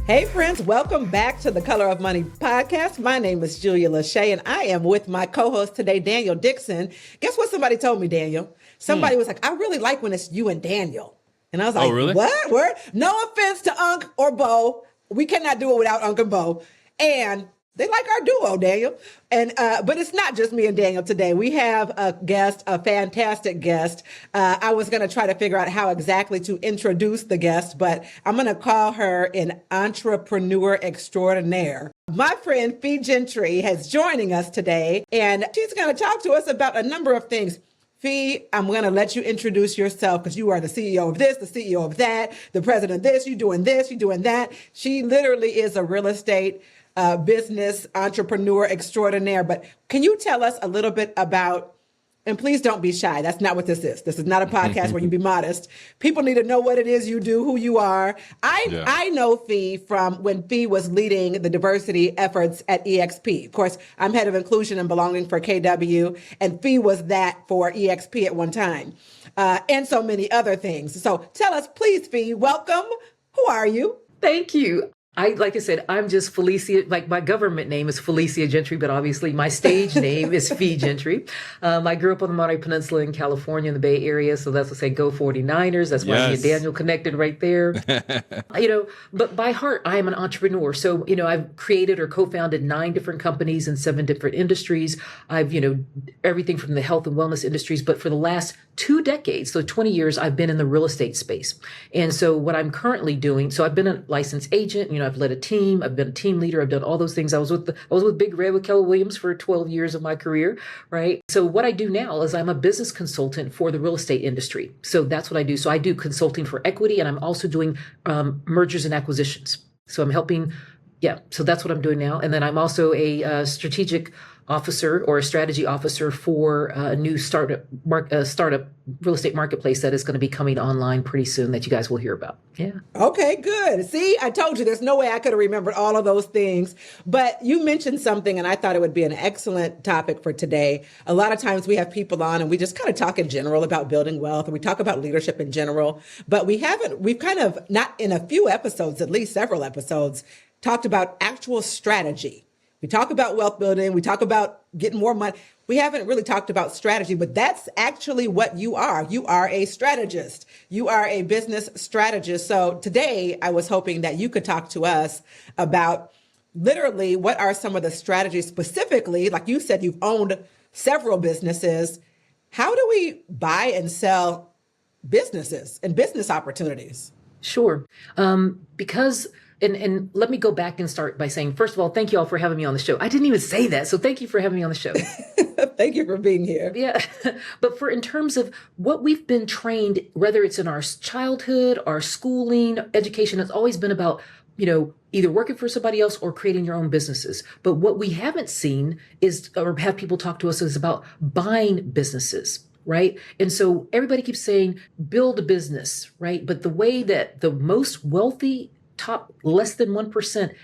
Hey friends, welcome back to the Color of Money podcast. My name is Julia Lachey and I am with my co-host today, Daniel Dixon. Guess what somebody told me, Daniel? Somebody was like, I really like when it's you and Daniel. And I was like, really? What? Word? No offense to Unc or Bo. We cannot do it without Unc and Bo. And they like our duo, Daniel. And but it's not just me and Daniel today. We have a guest, a fantastic guest. I was going to try to figure out how exactly to introduce the guest, but I'm going to call her an entrepreneur extraordinaire. My friend Fee Gentry is joining us today, and she's going to talk to us about a number of things. Fee, I'm going to let you introduce yourself because you are the CEO of this, the CEO of that, the president of this, you're doing that. She literally is a real estate business entrepreneur extraordinaire. But can you tell us a little bit about, and please don't be shy. That's not what this is. This is not a podcast where you be modest. People need to know what it is you do, who you are. I know Fee from when Fee was leading the diversity efforts at EXP. Of course, I'm head of inclusion and belonging for KW, and Fee was that for EXP at one time, and so many other things. So tell us, please, Fee, welcome. Who are you? Thank you. Like I said, I'm just Felicia. Like my government name is Felicia Gentry, but obviously my stage name is Fee Gentry. I grew up on the Monterey Peninsula in California in the Bay Area. So that's what I say, go 49ers. That's why me and Daniel connected right there. But by heart, I am an entrepreneur. So, I've created or co-founded 9 different companies in 7 different industries. I've, everything from the health and wellness industries. But for the last 2 decades, so 20 years, I've been in the real estate space. And so what I'm currently doing, so I've been a licensed agent, I've led a team, I've been a team leader, I've done all those things. I was with Big Red with Keller Williams for 12 years of my career, right? So what I do now is I'm a business consultant for the real estate industry. So that's what I do. So I do consulting for equity, and I'm also doing mergers and acquisitions. So I'm helping, so that's what I'm doing now. And then I'm also a strategic officer or a strategy officer for a new startup real estate marketplace that is going to be coming online pretty soon that you guys will hear about. Yeah. Okay, good. See, I told you there's no way I could have remembered all of those things, but you mentioned something and I thought it would be an excellent topic for today. A lot of times we have people on and we just kind of talk in general about building wealth, and we talk about leadership in general, but we've kind of, not in a few episodes, at least several episodes, talked about actual strategy. We talk about wealth building. We talk about getting more money. We haven't really talked about strategy, but that's actually what you are. You are a strategist. You are a business strategist. So today I was hoping that you could talk to us about literally what are some of the strategies specifically, like you said, you've owned several businesses. How do we buy and sell businesses and business opportunities? Sure. Because And let me go back and start by saying, first of all, thank you all for having me on the show. I didn't even say that. So thank you for having me on the show. Thank you for being here. Yeah. But in terms of what we've been trained, whether it's in our childhood, our schooling, education, it's always been about, either working for somebody else or creating your own businesses. But what we haven't seen is, or have people talk to us, is about buying businesses. Right. And so everybody keeps saying, build a business. Right. But the way that the most wealthy top less than 1%,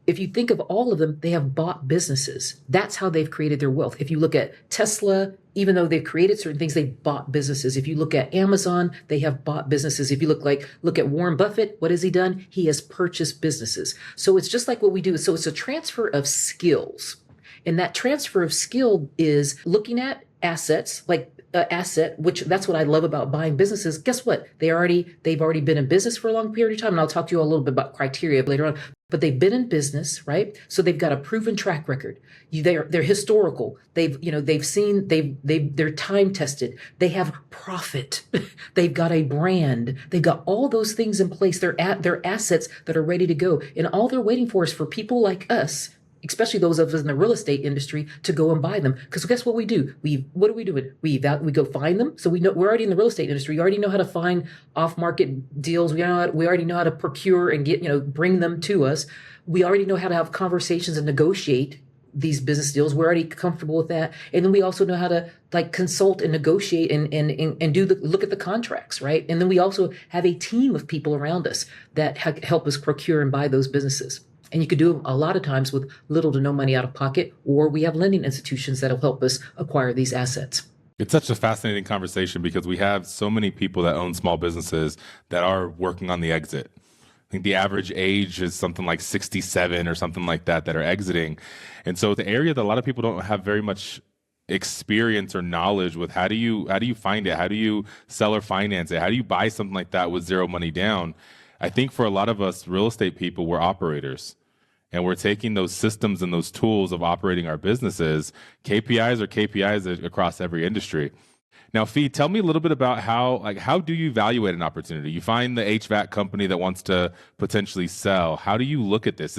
if you think of all of them, they have bought businesses. That's how they've created their wealth. If you look at Tesla, even though they've created certain things, they've bought businesses. If you look at Amazon, they have bought businesses. If you look at Warren Buffett, what has he done? He has purchased businesses. So it's just like what we do. So it's a transfer of skills. And that transfer of skill is looking at assets, like asset, which that's what I love about buying businesses. Guess what? They've already been in business for a long period of time. And I'll talk to you a little bit about criteria later on, but they've been in business, right? So they've got a proven track record. They're historical. They're time tested. They have profit. They've got a brand. They've got all those things in place. They're assets that are ready to go. And all they're waiting for is for people like us, especially those of us in the real estate industry, to go and buy them. Because guess what we do? What are we doing? We go find them. So we're already in the real estate industry. We already know how to find off-market deals. We already know how to procure and get, bring them to us. We already know how to have conversations and negotiate these business deals. We're already comfortable with that. And then we also know how to consult and negotiate and look at the contracts, right? And then we also have a team of people around us that help us procure and buy those businesses. And you could do them a lot of times with little to no money out of pocket, or we have lending institutions that'll help us acquire these assets. It's such a fascinating conversation because we have so many people that own small businesses that are working on the exit. think the average age is something like 67 or something like that are exiting. And so the area that a lot of people don't have very much experience or knowledge with, how do you find it? How do you sell or finance it? How do you buy something like that with zero money down? I think for a lot of us real estate people, we're operators. And we're taking those systems and those tools of operating our businesses. KPIs are KPIs across every industry. Now, Fee, tell me a little bit about how do you evaluate an opportunity? You find the HVAC company that wants to potentially sell. How do you look at this?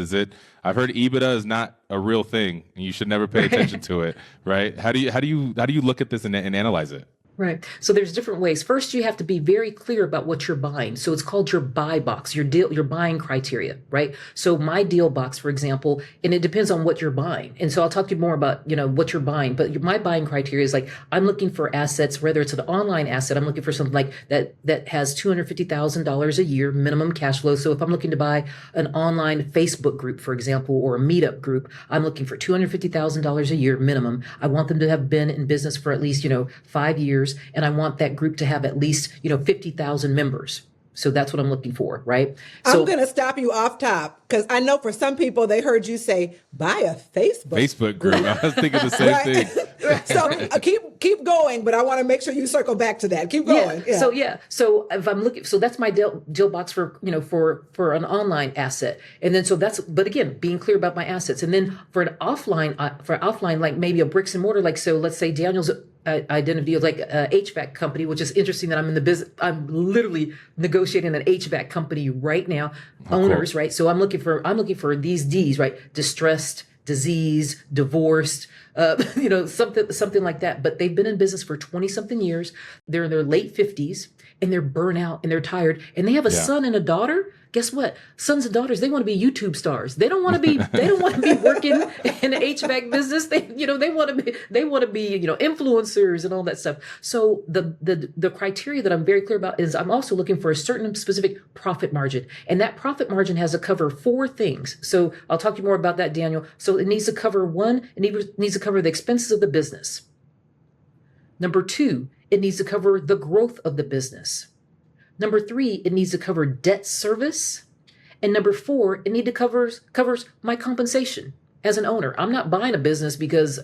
I've heard EBITDA is not a real thing, and you should never pay attention to it, right? How do you look at this and analyze it? Right. So there's different ways. First, you have to be very clear about what you're buying. So it's called your buy box, your buying criteria, right? So my deal box, for example, and it depends on what you're buying. And so I'll talk to you more about, what you're buying, but my buying criteria is like, I'm looking for assets, whether it's an online asset, I'm looking for something like that has $250,000 a year minimum cash flow. So if I'm looking to buy an online Facebook group, for example, or a meetup group, I'm looking for $250,000 a year minimum. I want them to have been in business for at least, 5 years. And I want that group to have at least, 50,000 members. So that's what I'm looking for, right? So I'm going to stop you off top because I know for some people they heard you say buy a Facebook group. I was thinking the same thing. So keep going, but I want to make sure you circle back to that. Keep going. Yeah. So if I'm looking, so that's my deal box for for an online asset, and then but again, being clear about my assets, and then for an offline, like maybe a bricks and mortar, like so let's say Daniel's identity of like a HVAC company, which is interesting that I'm in the business. I'm literally negotiating an HVAC company right now, owners, right? So I'm looking for these D's, right? Distressed, disease, divorced, something like that. But they've been in business for 20 something years. They're in their late 50s and they're burnt out and they're tired and they have a son and a daughter. Guess what? Sons and daughters, they want to be YouTube stars. They don't want to be working in the HVAC business. They want to be influencers and all that stuff. So the criteria that I'm very clear about is I'm also looking for a certain specific profit margin. And that profit margin has to cover 4 things. So I'll talk to you more about that, Daniel. So it needs to cover it needs to cover the expenses of the business. Number 2, it needs to cover the growth of the business. Number 3, it needs to cover debt service. And number 4, it covers my compensation as an owner. I'm not buying a business because,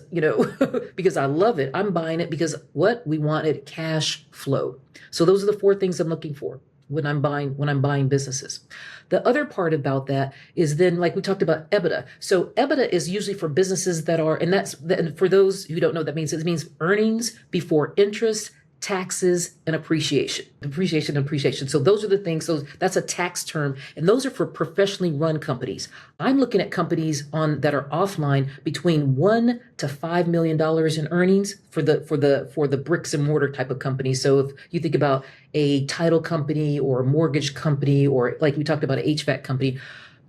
because I love it. I'm buying it because we wanted cash flow. So those are the 4 things I'm looking for when I'm buying businesses. The other part about that is then, like we talked about, EBITDA. So EBITDA is usually for businesses and for those who don't know, it means earnings before interest, taxes, and depreciation. So those are the things. So that's a tax term, and those are for professionally run companies. I'm looking at companies that are offline between $1 to $5 million in earnings for the bricks and mortar type of company. So if you think about a title company or a mortgage company, or like we talked about, an HVAC company.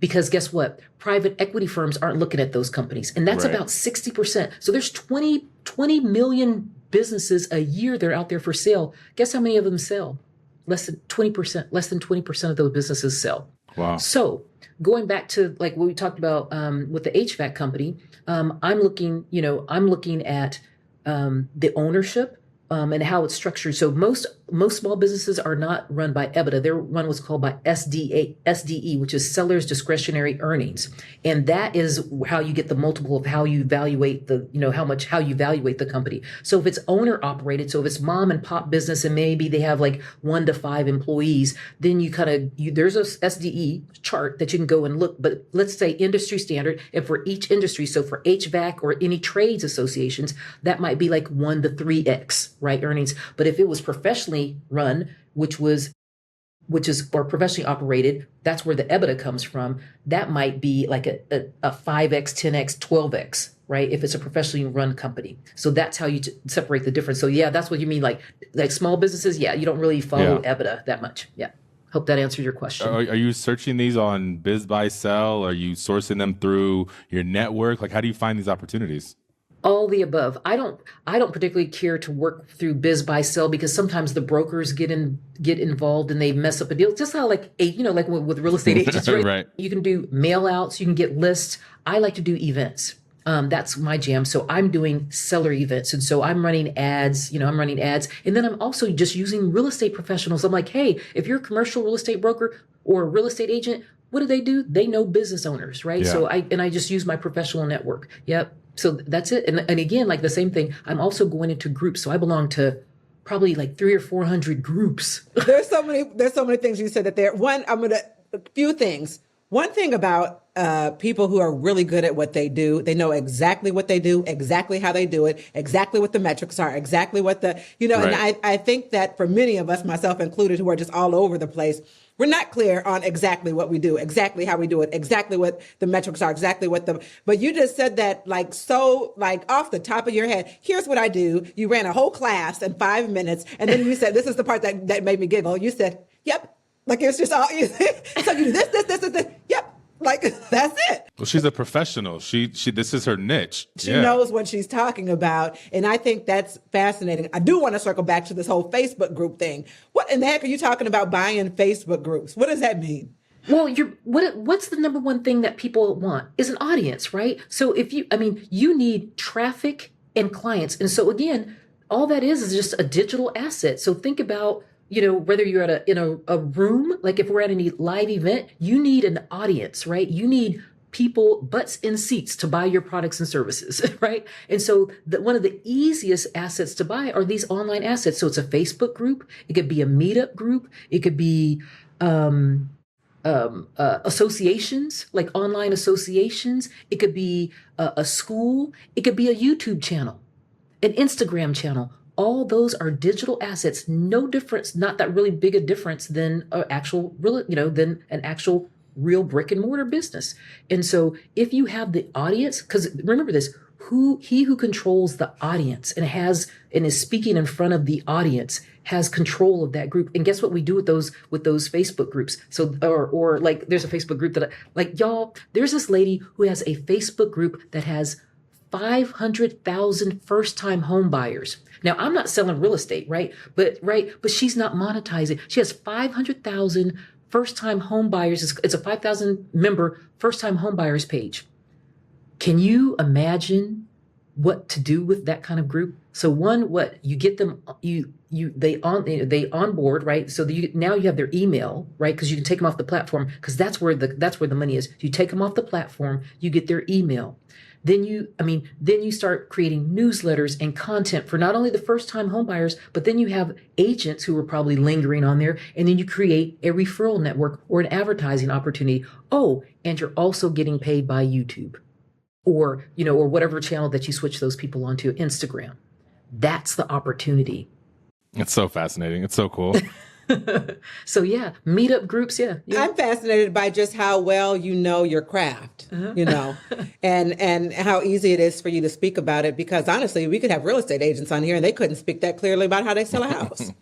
Because guess what? Private equity firms aren't looking at those companies. And that's about 60%. So there's 20 million businesses a year that are out there for sale. Guess how many of them sell? Less than 20%. Less than 20% of those businesses sell. Wow. So going back to like what we talked about with the HVAC company, I'm looking at the ownership and how it's structured. So most small businesses are not run by EBITDA. They're run what's called by SDE, which is seller's discretionary earnings. And that is how you get the multiple of how you evaluate how you evaluate the company. So if it's owner operated, so if it's mom and pop business and maybe they have like 1 to 5 employees, then there's a SDE chart that you can go and look, but let's say industry standard. And for each industry, so for HVAC or any trades associations, that might be like 1 to 3x, right? Earnings. But if it was professionally run, which is or professionally operated, that's where the EBITDA comes from. That might be like a 5x, 10x, 12x, right? If it's a professionally run company. So that's how you separate the difference. So yeah, that's what you mean. Like small businesses. Yeah. You don't really follow EBITDA that much. Yeah. Hope that answered your question. Are you searching these on Biz Buy Sell? Are you sourcing them through your network? Like, how do you find these opportunities? All the above. I don't particularly care to work through Biz Buy Sell because sometimes the brokers get involved and they mess up a deal. Just how like with real estate agents, right? Right. You can do mail outs, you can get lists. I like to do events. That's my jam. So I'm doing seller events. And so I'm running ads, and then I'm also just using real estate professionals. I'm like, hey, if you're a commercial real estate broker, or a real estate agent, what do? They know business owners, right? Yeah. So I just use my professional network. Yep. So that's it. And again, like the same thing, I'm also going into groups. So I belong to probably like 300 or 400 groups. There's so many things you said that there. A few things. One thing about people who are really good at what they do, they know exactly what they do, exactly how they do it, exactly what the metrics are, exactly what and I think that for many of us, myself included, who are just all over the place, we're not clear on exactly what we do, exactly how we do it, exactly what the metrics are, but you just said that like off the top of your head. Here's what I do. You ran a whole class in 5 minutes, and then you said, this is the part that made me giggle. You said, yep. Like it's just all, so you do this. Yep. Like that's it. Well, she's a professional. She this is her niche. She knows what she's talking about. And I think that's fascinating. I do want to circle back to this whole Facebook group thing. What in the heck are you talking about buying Facebook groups? What does that mean? Well, what's the number one thing that people want is an audience, right? So you need traffic and clients. And so again, all that is just a digital asset. So think about, whether you're in a room, like if we're at any live event, you need an audience, right? You need people, butts in seats to buy your products and services, right? And so one of the easiest assets to buy are these online assets. So it's a Facebook group. It could be a meetup group. It could be associations, like online associations. It could be a school. It could be a YouTube channel, an Instagram channel. All those are digital assets. No difference, not that really big a difference than an actual real brick and mortar business. And so if you have the audience, because remember this, he who controls the audience and is speaking in front of the audience has control of that group. And guess what we do with those Facebook groups? So or like there's a Facebook group there's this lady who has a Facebook group that has 500,000 first-time home buyers. Now, I'm not selling real estate, right? But she's not monetizing. She has 500,000 first-time home buyers. It's a 5,000 member first-time home buyers page. Can you imagine what to do with that kind of group? So what you get them, they onboard, right? So now you have their email, right? Because you can take them off the platform, because that's where the money is. You take them off the platform, you get their email. Then you start creating newsletters and content for not only the first-time home buyers, but then you have agents who are probably lingering on there. And then you create a referral network or an advertising opportunity. Oh, and you're also getting paid by YouTube or whatever channel that you switch those people onto, Instagram. That's the opportunity. It's so fascinating. It's so cool. So yeah, meetup groups. Yeah. I'm fascinated by just how well you know your craft, and how easy it is for you to speak about it. Because honestly, we could have real estate agents on here and they couldn't speak that clearly about how they sell a house,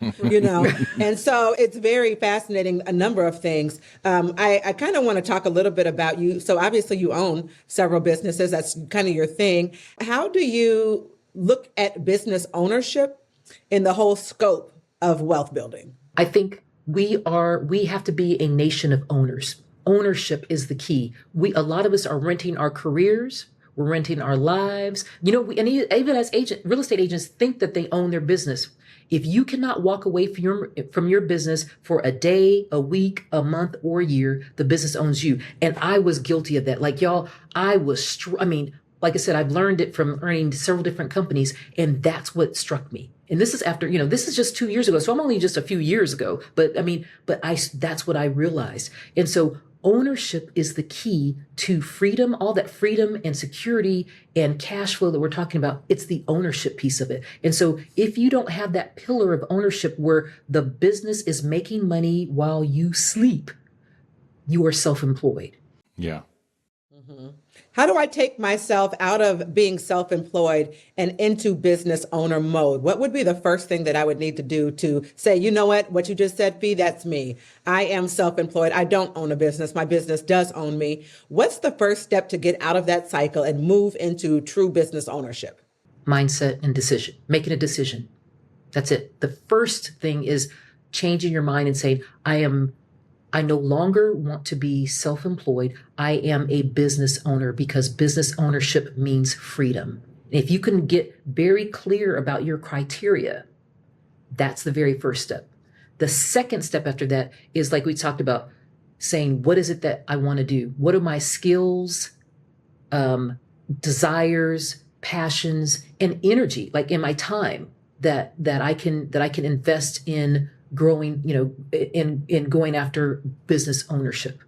And so it's very fascinating, a number of things. I kind of want to talk a little bit about you. So obviously you own several businesses. That's kind of your thing. How do you look at business ownership in the whole scope of wealth building? I think we have to be a nation of owners. Ownership is the key. A lot of us are renting our careers. We're renting our lives. And even as real estate agents think that they own their business. If you cannot walk away from your business for a day, a week, a month, or a year, the business owns you. And I was guilty of that. Like y'all, like I said, I've learned it from earning several different companies, and that's what struck me. And this is after, this is just 2 years ago. So I'm only just a few years ago, but that's what I realized. And so ownership is the key to freedom, all that freedom and security and cash flow that we're talking about. It's the ownership piece of it. And so if you don't have that pillar of ownership where the business is making money while you sleep, you are self-employed. Yeah. Mm-hmm. How do I take myself out of being self-employed and into business owner mode? What would be the first thing that I would need to do to say, you know what you just said, Fee, that's me. I am self-employed. I don't own a business. My business does own me. What's the first step to get out of that cycle and move into true business ownership? Mindset and decision, making a decision. That's it. The first thing is changing your mind and saying, I no longer want to be self-employed. I am a business owner, because business ownership means freedom. If you can get very clear about your criteria, that's the very first step. The second step after that is, like we talked about, saying, what is it that I want to do? What are my skills, desires, passions, and energy, like in my time that I can invest in growing, in going after business ownership.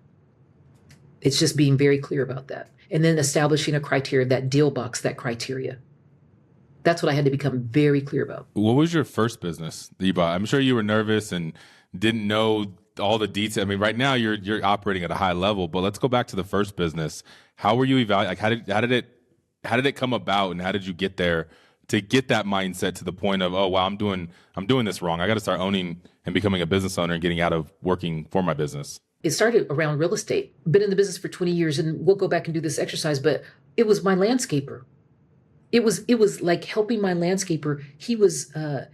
It's just being very clear about that. And then establishing a criteria, that deal box, that criteria. That's what I had to become very clear about. What was your first business that you bought? I'm sure you were nervous and didn't know all the details. I mean, right now you're operating at a high level, but let's go back to the first business. How were you evaluating? Like, how did it come about, and how did you get there to get that mindset to the point of, oh wow, I'm doing this wrong. I got to start owning and becoming a business owner and getting out of working for my business. It started around real estate. Been in the business for 20 years, and we'll go back and do this exercise, but it was my landscaper. It was like helping my landscaper. He was, it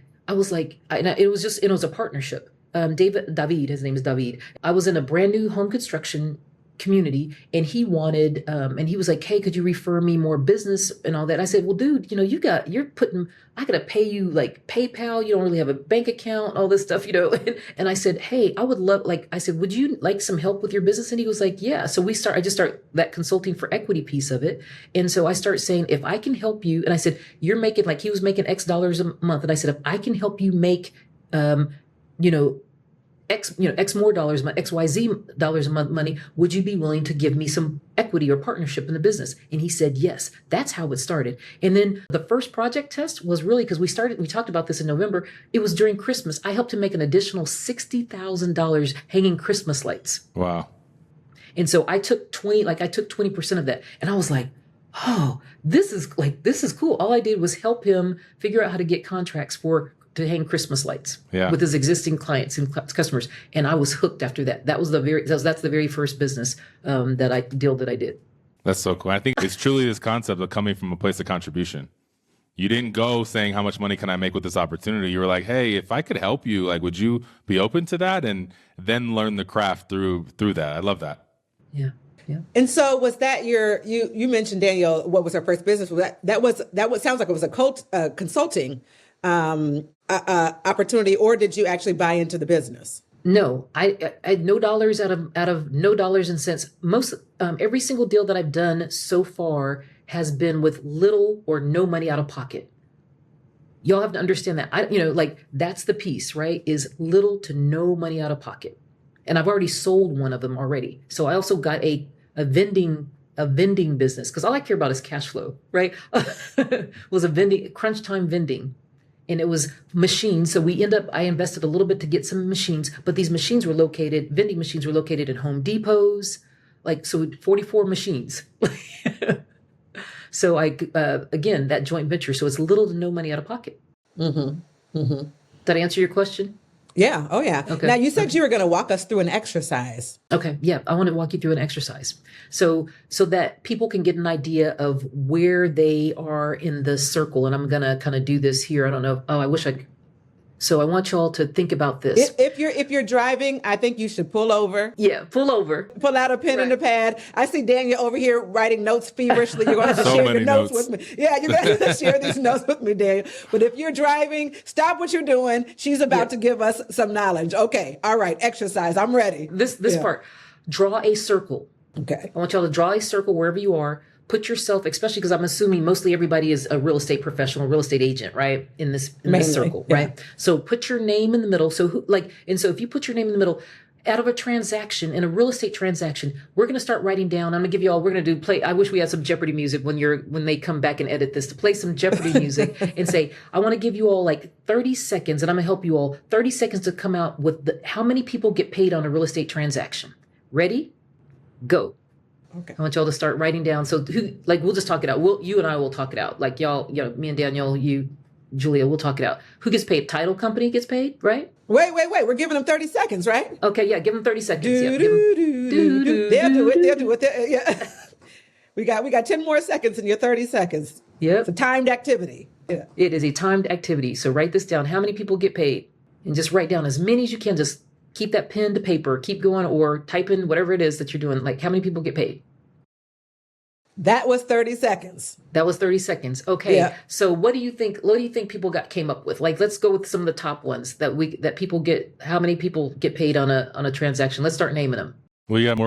was a partnership. David, his name is David. I was in a brand new home construction community, and he wanted, and he was like, hey, could you refer me more business and all that? I said, well, dude, I gotta pay you like PayPal. You don't really have a bank account, all this stuff, And I said, hey, I would love, I said, would you like some help with your business? And he was like, yeah. So I just start that consulting for equity piece of it. And so I start saying, if I can help you, and I said, you're making, like he was making X dollars a month. And I said, if I can help you make, X more dollars, XYZ dollars a month money, would you be willing to give me some equity or partnership in the business? And he said, yes. That's how it started. And then the first project test was really, because we talked about this in November. It was during Christmas. I helped him make an additional $60,000 hanging Christmas lights. Wow. And so I took 20% of that. And I was like, oh, this is cool. All I did was help him figure out how to get contracts to hang Christmas lights with his existing clients and customers. And I was hooked after that. That's the very first business that I did. That's so cool. I think it's truly this concept of coming from a place of contribution. You didn't go saying, how much money can I make with this opportunity? You were like, hey, if I could help you, like, would you be open to that? And then learn the craft through that. I love that. Yeah. Yeah. And so was that you mentioned, Danielle, what was her first business? That sounds like it was a consulting opportunity, or did you actually buy into the business? No, I had no dollars out of no dollars and cents. Most every single deal that I've done so far has been with little or no money out of pocket. Y'all have to understand that. That's the piece, right? Is little to no money out of pocket. And I've already sold one of them already. So I also got a vending business, because all I care about is cash flow, right? Was a crunch time vending. And it was machines. So I invested a little bit to get some machines, but these vending machines were located in Home Depots, 44 machines. So again, that joint venture. So it's little to no money out of pocket. Mm-hmm. Mm-hmm. Did I answer your question? Yeah. Oh, yeah. Okay. Now, you said you were going to walk us through an exercise. Okay. Yeah. I want to walk you through an exercise so that people can get an idea of where they are in the circle. And I'm going to kind of do this here. I don't know. Oh, I wish I could. So I want y'all to think about this. If you're driving, I think you should pull over. Yeah, pull over. Pull out a pen and a pad. I see Daniel over here writing notes feverishly. You're going to have to share your notes with me. Yeah, you're going to have to share these notes with me, Daniel. But if you're driving, stop what you're doing. She's about to give us some knowledge. Okay. All right. Exercise. I'm ready. This part. Draw a circle. Okay. I want y'all to draw a circle wherever you are. Put yourself, especially because I'm assuming mostly everybody is a real estate professional, real estate agent, right? In this circle, right? So put your name in the middle. So if you put your name in the middle, out of a transaction, in a real estate transaction, we're going to start writing down. I'm going to give you all, we're going to play. I wish we had some Jeopardy music when they come back and edit this, to play some Jeopardy music and say, I want to give you all 30 seconds, and I'm going to help you all 30 seconds to come out with how many people get paid on a real estate transaction. Ready? Go. Okay. I want y'all to start writing down. So we'll just talk it out. You and I will talk it out. Y'all, me and Danielle, you, Julia, we'll talk it out. Who gets paid? Title company gets paid, right? Wait. We're giving them 30 seconds, right? Okay, yeah, give them 30 seconds. They'll do it. Yeah. We got 10 more seconds in your 30 seconds. Yeah. It's a timed activity. Yeah. It is a timed activity. So write this down. How many people get paid? And just write down as many as you can. Just keep that pen to paper, keep going, or type in whatever it is that you're doing. How many people get paid? That was 30 seconds. That was 30 seconds. Okay. Yeah. So what do you think people came up with? Let's go with some of the top ones that people get. How many people get paid on a transaction? Let's start naming them. Well, you got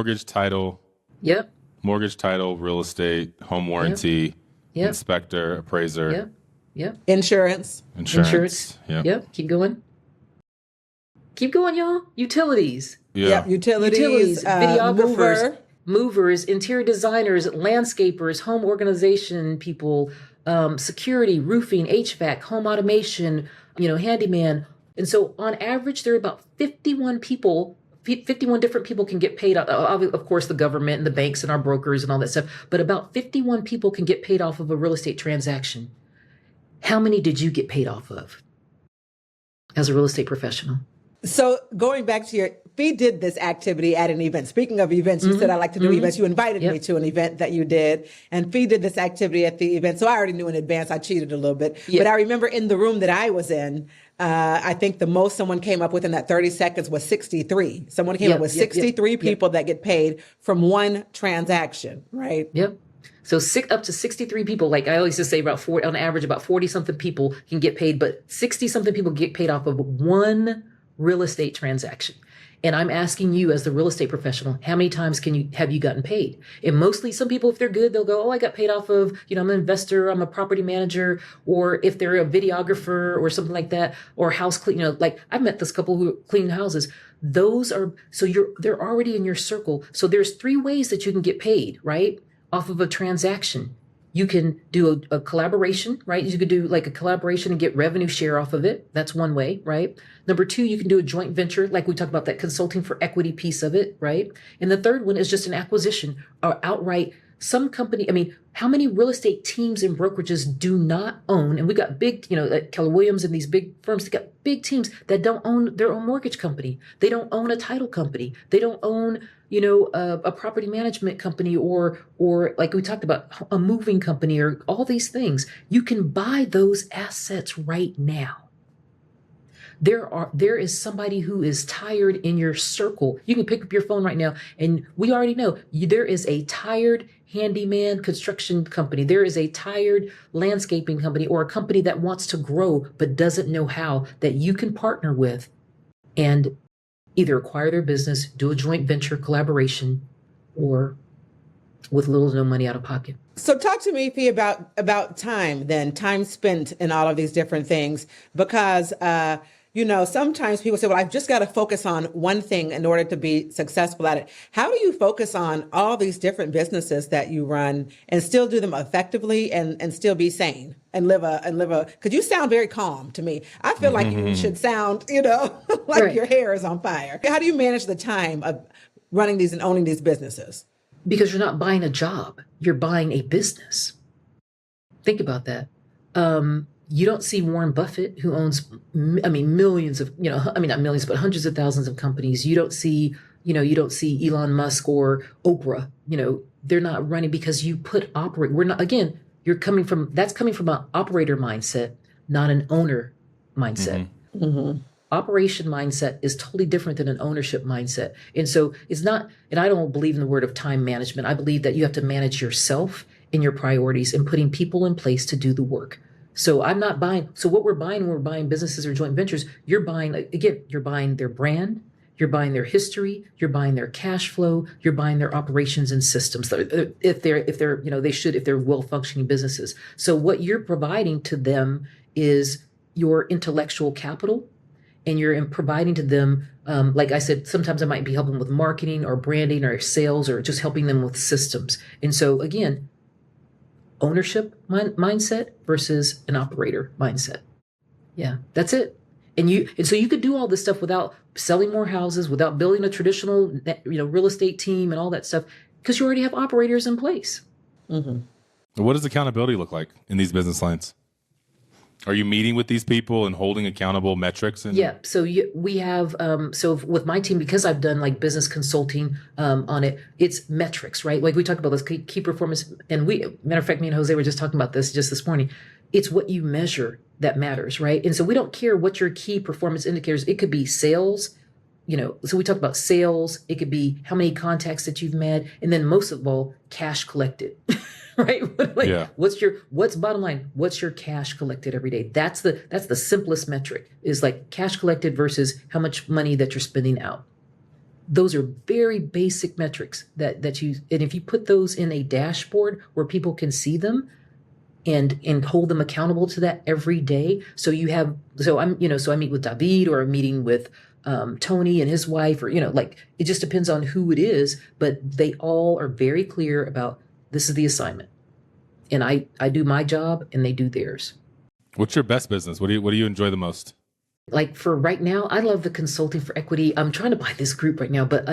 Yep. mortgage title, real estate, home warranty, Yep. inspector, appraiser, Yep. Yep. Insurance. insurance. Yep. Yep. Keep going. Keep going, y'all. Utilities. Yeah. Yep. Utilities. Videographers, movers, interior designers, landscapers, home organization people, security, roofing, HVAC, home automation, handyman. And so on average, there are about 51 people, 51 different people can get paid. Of course, the government and the banks and our brokers and all that stuff, but about 51 people can get paid off of a real estate transaction. How many did you get paid off of as a real estate professional? So going back to Fee did this activity at an event. Speaking of events, you said I like to do events. You invited me to an event that you did, and Fee did this activity at the event. So I already knew in advance. I cheated a little bit, but I remember in the room that I was in, I think the most someone came up with in that 30 seconds was 63. Someone came up with 63 people that get paid from one transaction, right? Yep. So up to 63 people, like I always just say about 40, on average, about 40 something people can get paid, but 60 something people get paid off of one real estate transaction. And I'm asking you as the real estate professional, how many times have you gotten paid? And mostly some people, if they're good, they'll go, oh, I got paid off of, I'm an investor, I'm a property manager, or if they're a videographer or something like that, or house clean, like I've met this couple who clean houses. Those are, they're already in your circle. So there's 3 ways that you can get paid, right? Off of a transaction. You can do a collaboration, right? You could do like a collaboration and get revenue share off of it. That's one way, right? Number 2, you can do a joint venture, like we talked about that consulting for equity piece of it, right? And the third one is just an acquisition or outright. Some company, how many real estate teams and brokerages do not own? And we got big, like Keller Williams and these big firms, they got big teams that don't own their own mortgage company. They don't own a title company. They don't own, a property management company or like we talked about, a moving company or all these things. You can buy those assets right now. There is somebody who is tired in your circle. You can pick up your phone right now, and we already know there is a tired handyman construction company. There is a tired landscaping company or a company that wants to grow but doesn't know how, that you can partner with and either acquire their business, do a joint venture collaboration, or with little to no money out of pocket. So talk to me, Fee, about time spent in all of these different things, because sometimes people say, well, I've just got to focus on one thing in order to be successful at it. How do you focus on all these different businesses that you run and still do them effectively and still be sane and live because you sound very calm to me. I feel like you should sound, like your hair is on fire. How do you manage the time of running these and owning these businesses? Because you're not buying a job, you're buying a business. Think about that. You don't see Warren Buffett, who owns, millions of, not millions, but hundreds of thousands of companies. You don't see, Elon Musk or Oprah. They're not running because you that's coming from an operator mindset, not an owner mindset. Operation mindset is totally different than an ownership mindset. And so it's not, and I don't believe in the word of time management. I believe that you have to manage yourself and your priorities and putting people in place to do the work. So I'm not buying. So what we're buying when we're buying businesses or joint ventures, you're buying their brand, you're buying their history, you're buying their cash flow, you're buying their operations and systems. If they're well functioning businesses. So what you're providing to them is your intellectual capital, and you're providing to them, like I said, sometimes I might be helping with marketing or branding or sales or just helping them with systems. And so again, ownership mindset versus an operator mindset. Yeah, that's it. And so you could do all this stuff without selling more houses, without building a traditional, real estate team and all that stuff, because you already have operators in place. What does accountability look like in these business lines? Are you meeting with these people and holding accountable metrics? Yeah. So we have, so with my team, because I've done like business consulting on it, it's metrics, right? Like we talk about this key performance, and matter of fact, me and Jose were just talking about this just this morning. It's what you measure that matters, right? And so we don't care what your key performance indicators. It could be sales, so we talk about sales. It could be how many contacts that you've made, and then most of all, cash collected. Right? What's bottom line? What's your cash collected every day? That's the simplest metric, is like cash collected versus how much money that you're spending out. those are very basic metrics that you, and if you put those in a dashboard where people can see them and hold them accountable to that every day. So I meet with David, or I'm meeting with Tony and his wife, or, like, it just depends on who it is, but they all are very clear about, this is the assignment. And I do my job and they do theirs. What's your best business? What do you enjoy the most? Like, for right now, I love the consulting for equity. I'm trying to buy this group right now, but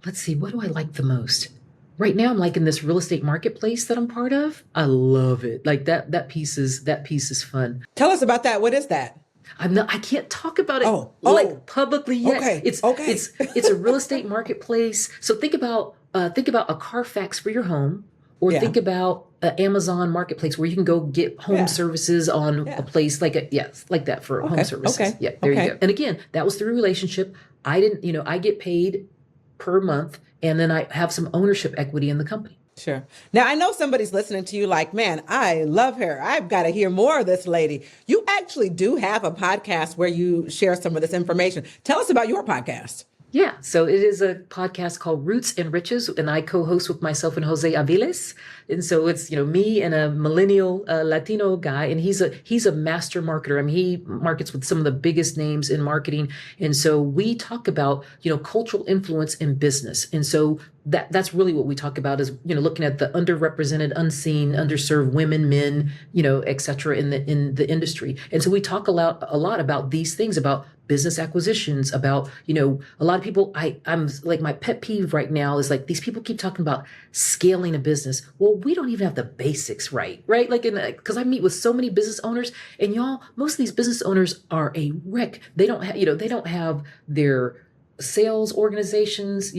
let's see, what do I like the most? Right now, I'm liking this real estate marketplace that I'm part of. I love it. Like, that piece is fun. Tell us about that. What is that? I can't talk about it like publicly yet. Okay. It's a real estate marketplace. So think about a Carfax for your home, or think about an Amazon marketplace where you can go get home services on a place like that for home services. Okay. Yeah, there you go. And again, that was through a relationship. I didn't, I get paid per month, and then I have some ownership equity in the company. Sure. Now, I know somebody's listening to you like, man, I love her. I've got to hear more of this lady. You actually do have a podcast where you share some of this information. Tell us about your podcast. Yeah, so it is a podcast called Roots and Riches, and I co-host with myself and Jose Aviles. And so it's, me and a millennial Latino guy, and he's a master marketer. I mean, he markets with some of the biggest names in marketing. And so we talk about, cultural influence in business. And so that's really what we talk about, is, looking at the underrepresented, unseen, underserved women, men, et cetera, in the industry. And so we talk a lot about these things, about business acquisitions, about, a lot of people, I'm like, my pet peeve right now is like, these people keep talking about scaling a business. Well, we don't even have the basics right? Like, because I meet with so many business owners, and y'all, most of these business owners are a wreck. They don't have they sales organizations,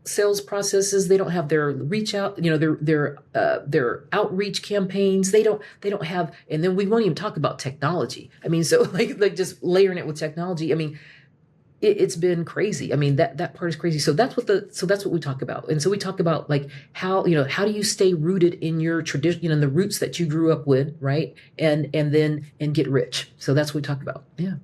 sales processes. They don't have their reach out, their outreach campaigns. They don't have, and then we won't even talk about technology. I mean, so like just layering it with technology. I mean, it's been crazy. I mean, that part is crazy. So that's what we talk about. And so we talk about, like, how do you stay rooted in your tradition, in the roots that you grew up with, right? And get rich. So that's what we talk about. Yeah.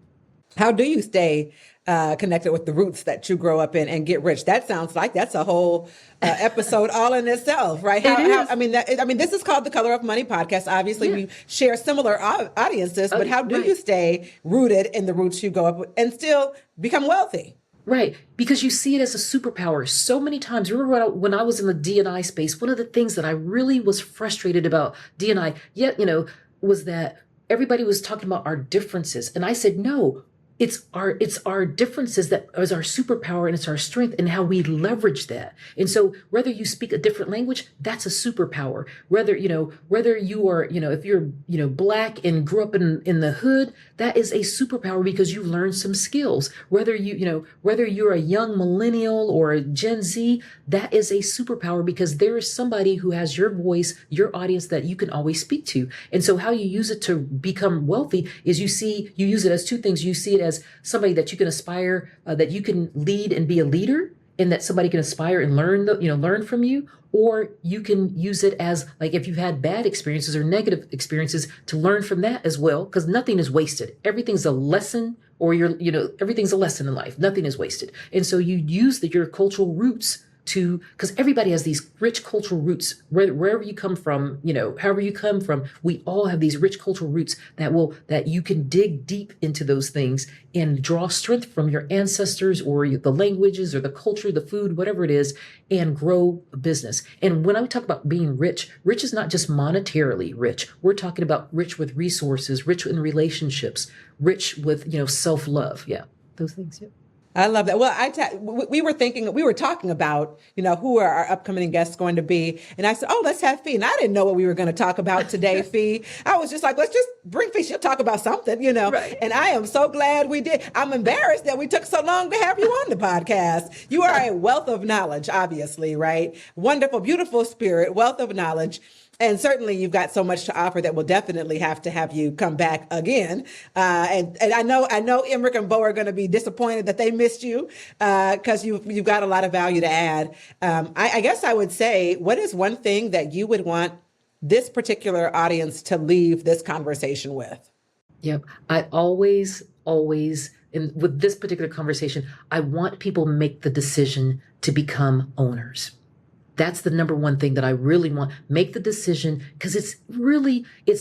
How do you stay connected with the roots that you grow up in and get rich? That sounds like that's a whole episode all in itself, right? This is called the Color of Money podcast. Obviously, we share similar audiences, but how do you stay rooted in the roots you grow up with and still become wealthy? Right, because you see it as a superpower so many times. Remember when I was in the D&I space, one of the things that I really was frustrated about D&I, was that everybody was talking about our differences. And I said, no, it's our differences that is our superpower, and it's our strength, and how we leverage that. And so whether you speak a different language, that's a superpower. Whether you are, if you're, Black and grew up in the hood, that is a superpower because you've learned some skills. Whether you're a young millennial or a Gen Z, that is a superpower because there is somebody who has your voice, your audience that you can always speak to. And so how you use it to become wealthy is you use it as two things. You see it as somebody that you can aspire, that you can lead and be a leader, and that somebody can aspire and learn from you. Or you can use it as, like, if you've had bad experiences or negative experiences, to learn from that as well, because nothing is wasted. Everything's a lesson, or everything's a lesson in life. Nothing is wasted. And so you use your cultural roots because everybody has these rich cultural roots, wherever you come from, however you come from, we all have these rich cultural roots that you can dig deep into those things and draw strength from your ancestors, or the languages, or the culture, the food, whatever it is, and grow a business. And when I talk about being rich is not just monetarily rich. We're talking about rich with resources, rich in relationships, rich with, self-love. Yeah, those things. Yeah. I love that. Well, we were talking about, who are our upcoming guests going to be. And I said, let's have Fee. And I didn't know what we were going to talk about today, Fee. I was just like, let's just bring Fee. She'll talk about something, Right. And I am so glad we did. I'm embarrassed that we took so long to have you on the podcast. You are a wealth of knowledge, obviously, right? Wonderful, beautiful spirit, wealth of knowledge. And certainly you've got so much to offer that we'll definitely have to have you come back again. And I know Emric and Bo are going to be disappointed that they missed you because you've got a lot of value to add. I guess I would say, what is one thing that you would want this particular audience to leave this conversation with? Yep. I always with this particular conversation, I want people to make the decision to become owners. That's the number one thing that I really want. Make the decision, because it's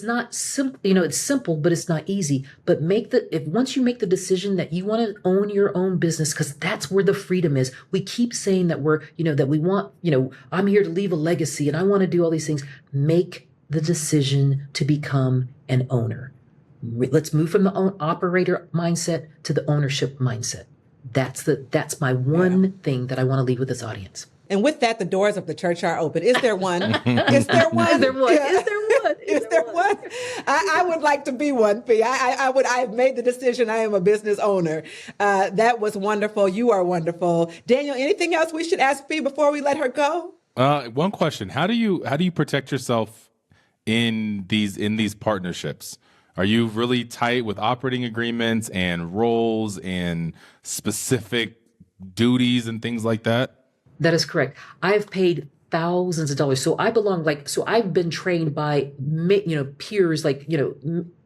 not simple. It's simple, but it's not easy. But once you make the decision that you want to own your own business, because that's where the freedom is. We keep saying that that we want, I'm here to leave a legacy and I want to do all these things. Make the decision to become an owner. Let's move from the operator mindset to the ownership mindset. That's my one thing that I want to leave with this audience. And with that, the doors of the church are open. Is there one? Is there one? Is there one? Yeah. Is there one? Is there one? I would like to be one, Fee. I have made the decision. I am a business owner. That was wonderful. You are wonderful. Daniel, anything else we should ask Fee before we let her go? One question. How do you protect yourself in these partnerships? Are you really tight with operating agreements and roles and specific duties and things like that? That is correct. I've paid thousands of dollars. So I've been trained by, peers,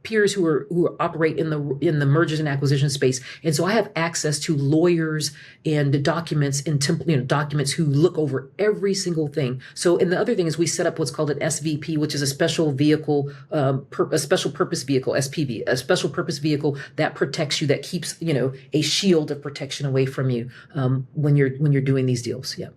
peers who operate in the mergers and acquisition space. And so I have access to lawyers and documents documents who look over every single thing. So, and the other thing is we set up what's called an SVP, which is a special vehicle, a special purpose vehicle, SPV, a special purpose vehicle that protects you, that keeps, a shield of protection away from you, when you're doing these deals. Yeah.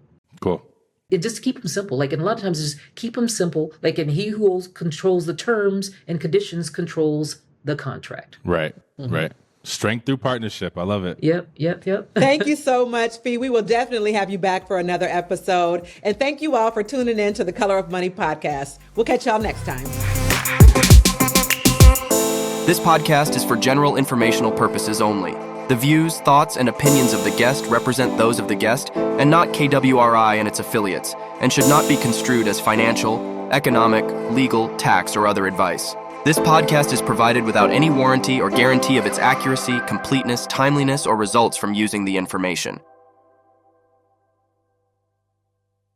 Cool. Just keep them simple. And a lot of times just keep them simple. And he who controls the terms and conditions controls the contract. Right. Mm-hmm. Right. Strength through partnership. I love it. Yep. Thank you so much, Fee. We will definitely have you back for another episode. And thank you all for tuning in to the Color of Money podcast. We'll catch y'all next time. This podcast is for general informational purposes only. The views, thoughts, and opinions of the guest represent those of the guest and not KWRI and its affiliates, and should not be construed as financial, economic, legal, tax, or other advice. This podcast is provided without any warranty or guarantee of its accuracy, completeness, timeliness, or results from using the information.